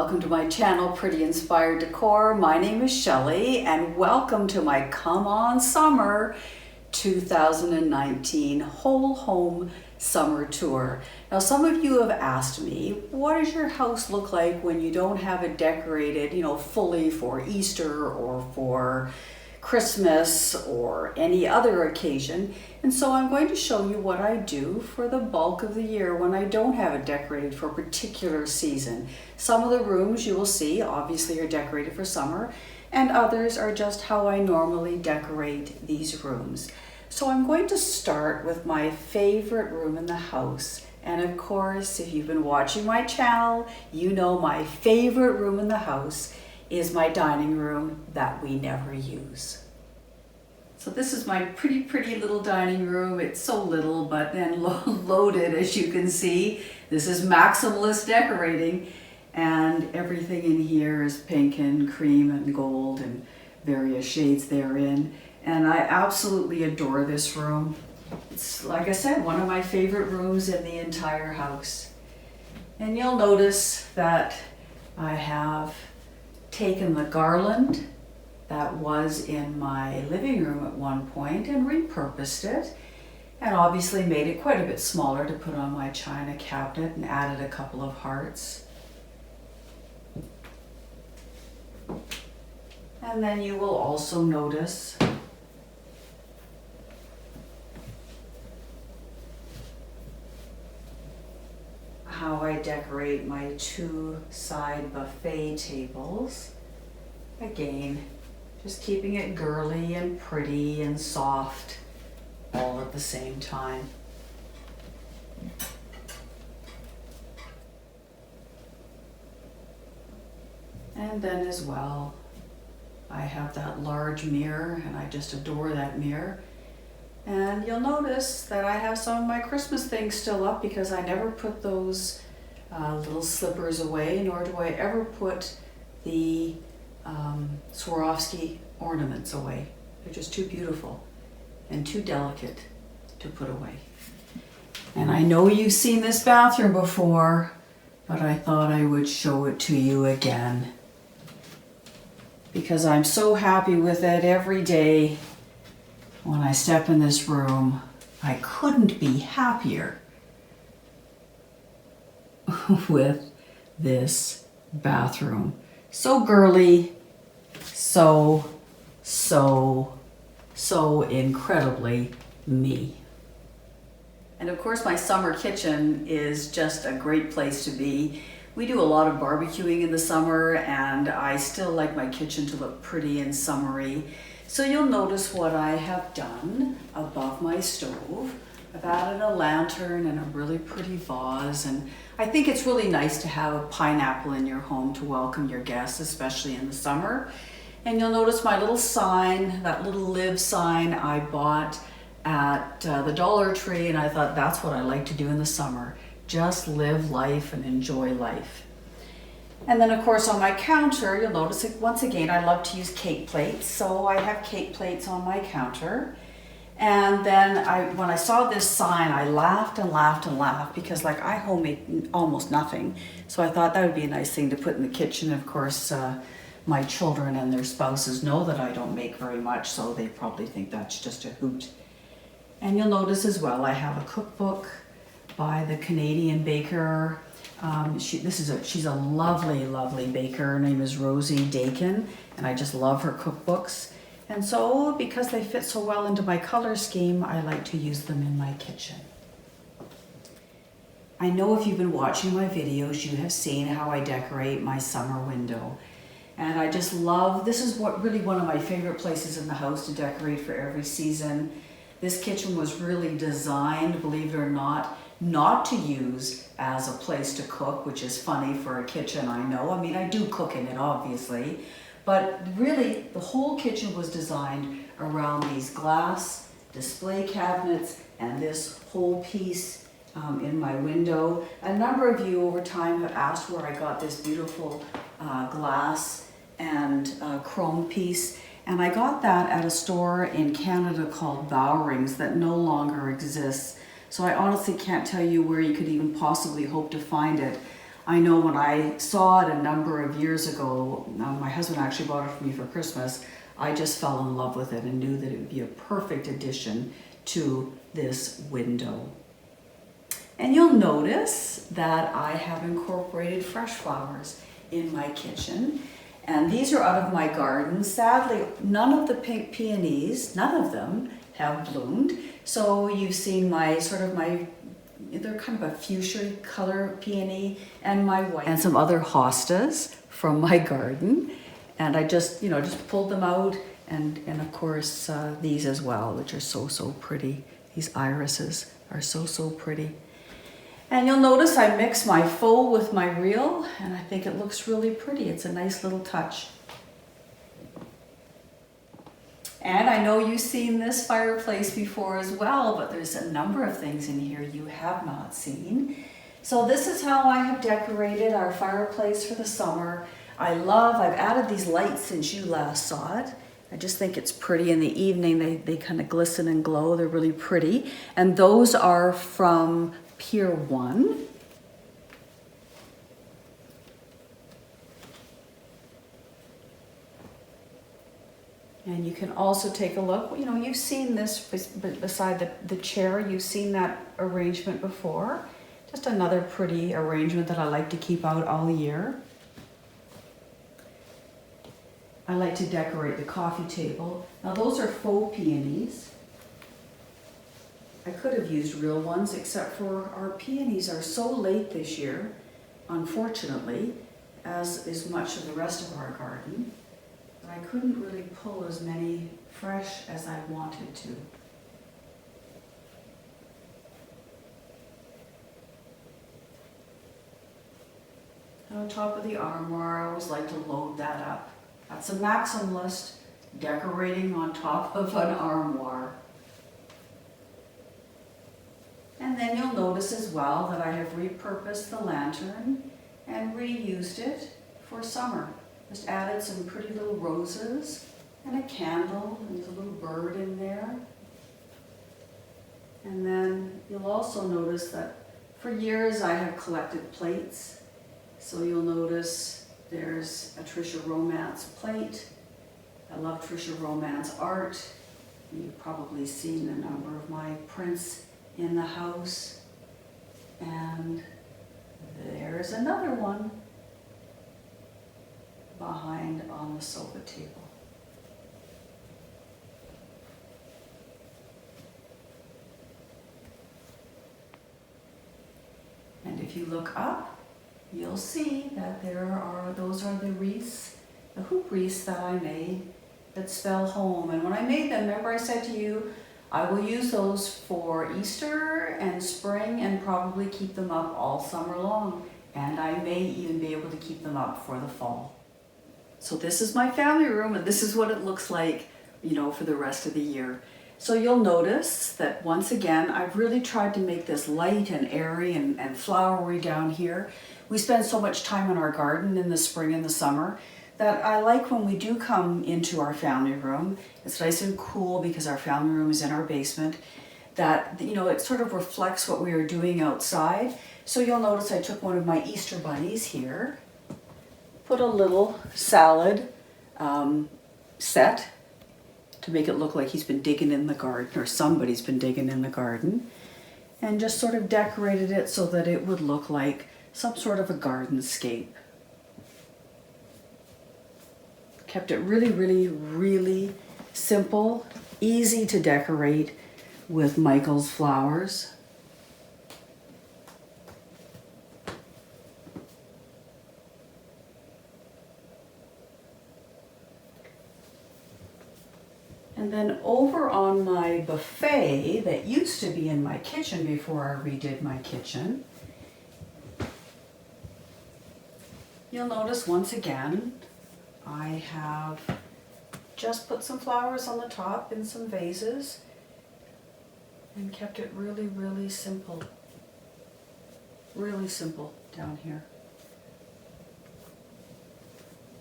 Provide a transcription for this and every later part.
welcome to my channel, Pretty Inspired Decor. My name is Shelley and welcome to my Come On Summer 2019 Whole Home Summer Tour. Now some of you have asked me, what does your house look like when you don't have it decorated, fully for Easter or for Christmas or any other occasion? And so I'm going to show you what I do for the bulk of the year when I don't have it decorated for a particular season. Some of the rooms you will see obviously are decorated for summer, and others are just how I normally decorate these rooms. So I'm going to start with my favorite room in the house. And of course, if you've been watching my channel, you know my favorite room in the house is my dining room that we never use. So this is my pretty little dining room. It's so little, but then loaded, as you can see. This is maximalist decorating, and everything in here is pink and cream and gold and various shades therein. And I absolutely adore this room. It's, like I said, one of my favorite rooms in the entire house. And you'll notice that I have taken the garland that was in my living room at one point and repurposed it, and obviously made it quite a bit smaller to put on my china cabinet and added a couple of hearts. And then you will also notice how I decorate my two side buffet tables. Again, just keeping it girly and pretty and soft all at the same time. And then as well, I have that large mirror, and I just adore that mirror. And you'll notice that I have some of my Christmas things still up because I never put those little slippers away, nor do I ever put the Swarovski ornaments away. They're just too beautiful and too delicate to put away. And I know you've seen this bathroom before, but I thought I would show it to you again because I'm so happy with it every day. When I step in this room, I couldn't be happier with this bathroom. So girly, so incredibly me. And of course my summer kitchen is just a great place to be. We do a lot of barbecuing in the summer, and I still like my kitchen to look pretty and summery. So you'll notice what I have done above my stove. I've added a lantern and a really pretty vase, and I think it's really nice to have a pineapple in your home to welcome your guests, especially in the summer. And you'll notice my little sign, that little live sign I bought at the Dollar Tree, and I thought that's what I like to do in the summer. Just live life and enjoy life. And then of course on my counter, you'll notice it, once again, I love to use cake plates. So I have cake plates on my counter. And then when I saw this sign, I laughed and laughed and laughed because like I homemade almost nothing. So I thought that would be a nice thing to put in the kitchen. Of course, my children and their spouses know that I don't make very much, so they probably think that's just a hoot. And you'll notice as well, I have a cookbook by the Canadian baker. She's a lovely baker. Her name is Rosie Dakin, and I just love her cookbooks. And so, because they fit so well into my color scheme, I like to use them in my kitchen. I know if you've been watching my videos, you have seen how I decorate my summer window. And I just love, this is really one of my favorite places in the house to decorate for every season. This kitchen was really designed, believe it or not to use as a place to cook, which is funny for a kitchen, I know. I mean, I do cook in it, obviously. But really, the whole kitchen was designed around these glass display cabinets and this whole piece in my window. A number of you over time have asked where I got this beautiful glass and chrome piece. And I got that at a store in Canada called Bowring's that no longer exists. So I honestly can't tell you where you could even possibly hope to find it. I know when I saw it a number of years ago, my husband actually bought it for me for Christmas, I just fell in love with it and knew that it would be a perfect addition to this window. And you'll notice that I have incorporated fresh flowers in my kitchen. And these are out of my garden. Sadly, none of the pink peonies, none of them have bloomed. So you've seen they're kind of a fuchsia color peony and my white. And some other hostas from my garden. And I just pulled them out. And of course, these as well, which are so pretty. These irises are so pretty. And you'll notice I mix my faux with my real, and I think it looks really pretty. It's a nice little touch. And I know you've seen this fireplace before as well, but there's a number of things in here you have not seen. So this is how I have decorated our fireplace for the summer. I've added these lights since you last saw it. I just think it's pretty in the evening. They kind of glisten and glow. They're really pretty. And those are from Pier 1. And you can also take a look. You've seen this beside the chair. You've seen that arrangement before. Just another pretty arrangement that I like to keep out all year. I like to decorate the coffee table. Now those are faux peonies. I could have used real ones, except for our peonies are so late this year, unfortunately, as is much of the rest of our garden, that I couldn't really pull as many fresh as I wanted to. And on top of the armoire, I always like to load that up. That's a maximalist, decorating on top of an armoire. And then you'll notice as well that I have repurposed the lantern and reused it for summer. Just added some pretty little roses and a candle, and there's a little bird in there. And then you'll also notice that for years I have collected plates. So you'll notice there's a Trisha Romance plate. I love Trisha Romance art. You've probably seen a number of my prints in the house. And there's another one behind on the sofa table. And if you look up, you'll see that those are the wreaths, the hoop wreaths that I made that spell home. And when I made them, remember I said to you, I will use those for Easter and spring and probably keep them up all summer long. And I may even be able to keep them up for the fall. So this is my family room, and this is what it looks like, for the rest of the year. So you'll notice that once again, I've really tried to make this light and airy and flowery down here. We spend so much time in our garden in the spring and the summer that I like when we do come into our family room. It's nice and cool because our family room is in our basement, that, it sort of reflects what we are doing outside. So you'll notice I took one of my Easter bunnies here, put a little salad set to make it look like he's been digging in the garden, or somebody's been digging in the garden, and just sort of decorated it so that it would look like some sort of a gardenscape. Kept it really, really, really simple, easy to decorate with Michael's flowers. And then over on my buffet that used to be in my kitchen before I redid my kitchen, you'll notice once again, I have just put some flowers on the top in some vases and kept it really, really simple. Really simple down here.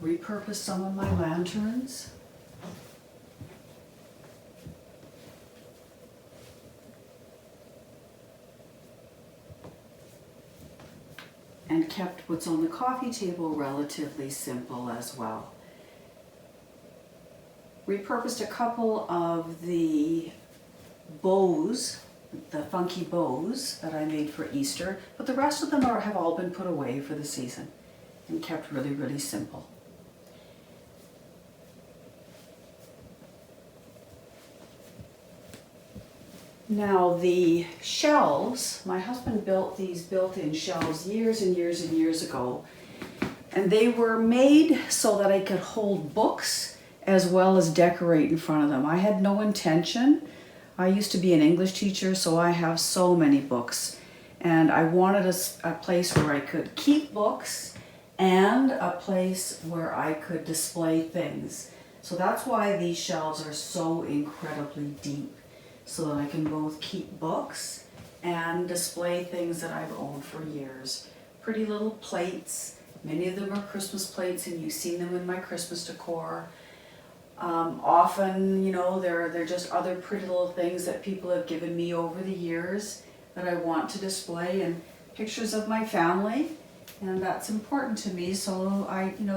Repurposed some of my lanterns. And and kept what's on the coffee table relatively simple as well. Repurposed a couple of the bows, the funky bows that I made for Easter, but the rest of them have all been put away for the season and kept really, really simple. Now the shelves, my husband built these built-in shelves years and years and years ago, and they were made so that I could hold books as well as decorate in front of them. I had no intention. I used to be an English teacher, so I have so many books, and I wanted a place where I could keep books and a place where I could display things. So that's why these shelves are so incredibly deep, so that I can both keep books and display things that I've owned for years. Pretty little plates. Many of them are Christmas plates, and you've seen them in my Christmas decor. Often, you know, they're just other pretty little things that people have given me over the years that I want to display, and pictures of my family, and that's important to me. So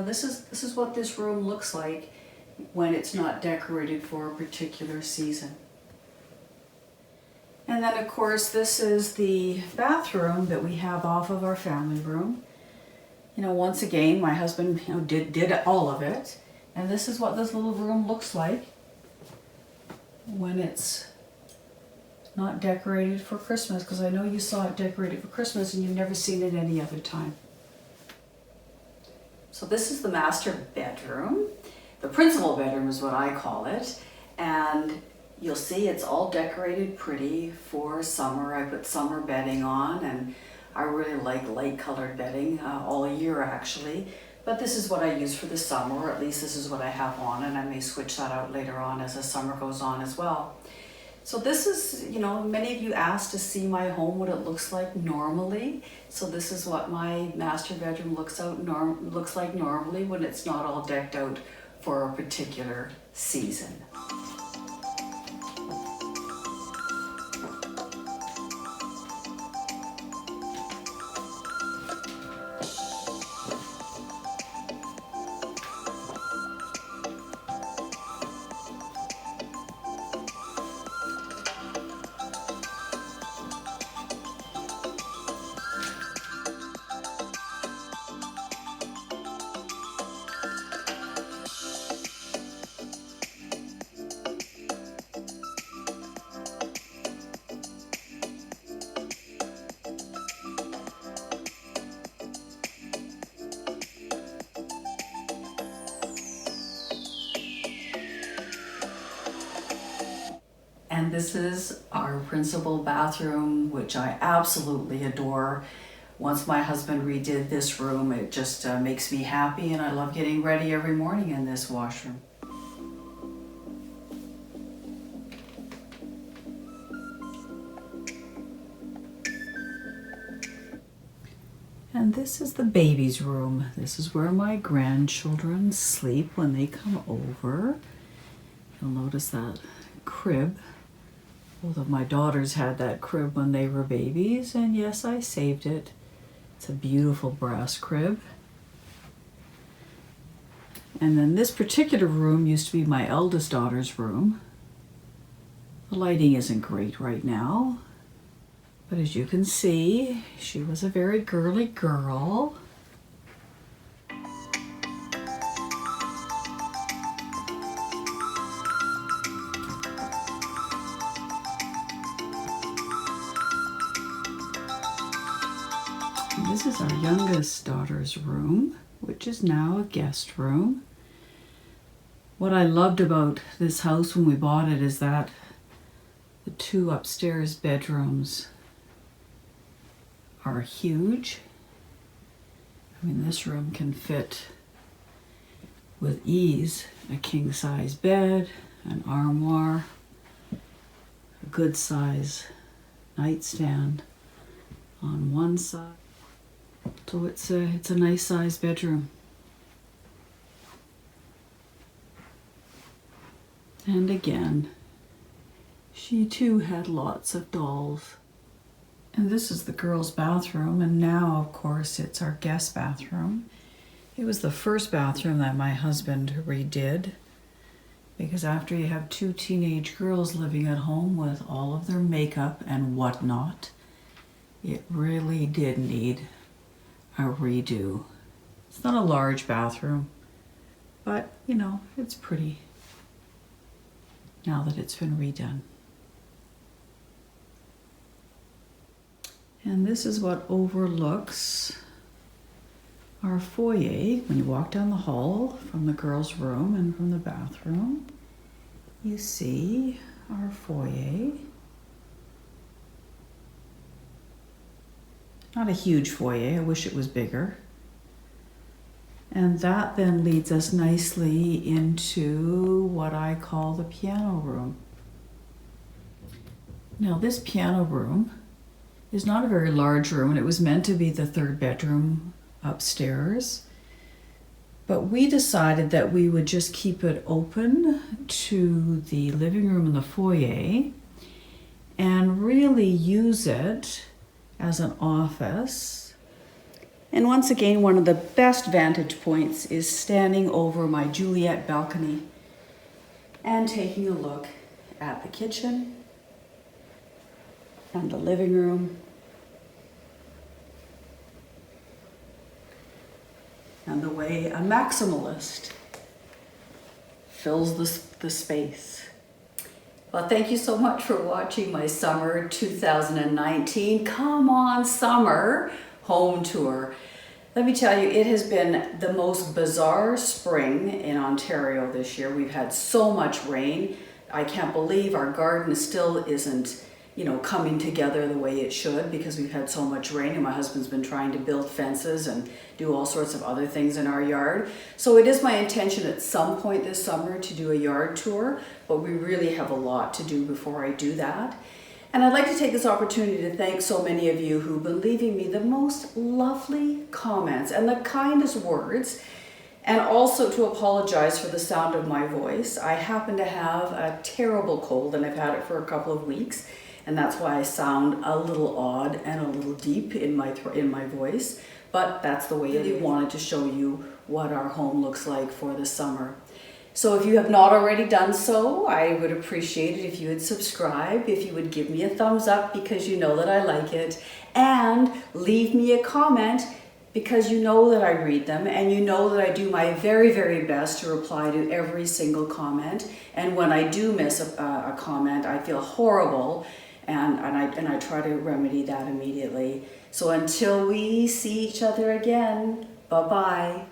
this is what this room looks like when it's not decorated for a particular season. And then of course this is the bathroom that we have off of our family room. You know, once again, my husband did all of it. And this is what this little room looks like when it's not decorated for Christmas, because I know you saw it decorated for Christmas and you've never seen it any other time. So this is the master bedroom. The principal bedroom is what I call it. And you'll see it's all decorated pretty for summer. I put summer bedding on, and I really like light colored bedding all year actually. But this is what I use for the summer, or at least this is what I have on, and I may switch that out later on as the summer goes on as well. So this is, many of you asked to see my home, what it looks like normally. So this is what my master bedroom looks like normally when it's not all decked out for a particular season. And this is our principal bathroom, which I absolutely adore. Once my husband redid this room, it just makes me happy, and I love getting ready every morning in this washroom. And this is the baby's room. This is where my grandchildren sleep when they come over. You'll notice that crib. Both of my daughters had that crib when they were babies, and yes, I saved it. It's a beautiful brass crib. And then this particular room used to be my eldest daughter's room. The lighting isn't great right now, but as you can see, she was a very girly girl. This is our youngest daughter's room, which is now a guest room. What I loved about this house when we bought it is that the two upstairs bedrooms are huge. I mean, this room can fit with ease a king-size bed, an armoire, a good size nightstand on one side. So it's a nice size bedroom. And again, she too had lots of dolls And this is the girls' bathroom, and now, of course, it's our guest bathroom. It was the first bathroom that my husband redid, because after you have two teenage girls living at home with all of their makeup and whatnot, it really did need a redo. It's not a large bathroom, but you know, it's pretty now that it's been redone. And this is what overlooks our foyer. When you walk down the hall from the girls' room and from the bathroom, you see our foyer. Not a huge foyer, I wish it was bigger. And that then leads us nicely into what I call the piano room. Now this piano room is not a very large room, and it was meant to be the third bedroom upstairs. But we decided that we would just keep it open to the living room and the foyer and really use it as an office. And once again, one of the best vantage points is standing over my Juliet balcony and taking a look at the kitchen and the living room and the way a maximalist fills the space. Well, thank you so much for watching my summer 2019 Come On Summer home tour. Let me tell you, it has been the most bizarre spring in Ontario this year. We've had so much rain. I can't believe our garden still isn't, you know, coming together the way it should, because we've had so much rain, and my husband's been trying to build fences and do all sorts of other things in our yard. So it is my intention at some point this summer to do a yard tour, but we really have a lot to do before I do that. And I'd like to take this opportunity to thank so many of you who've been leaving me the most lovely comments and the kindest words, and also to apologize for the sound of my voice. I happen to have a terrible cold, and I've had it for a couple of weeks, and that's why I sound a little odd and a little deep in my voice, but that's the way it is. I wanted to show you what our home looks like for the summer. So if you have not already done so, I would appreciate it if you would subscribe, if you would give me a thumbs up because you know that I like it, and leave me a comment because you know that I read them, and you know that I do my very, very best to reply to every single comment. And when I do miss a comment, I feel horrible, and I try to remedy that immediately. So until we see each other again, bye-bye.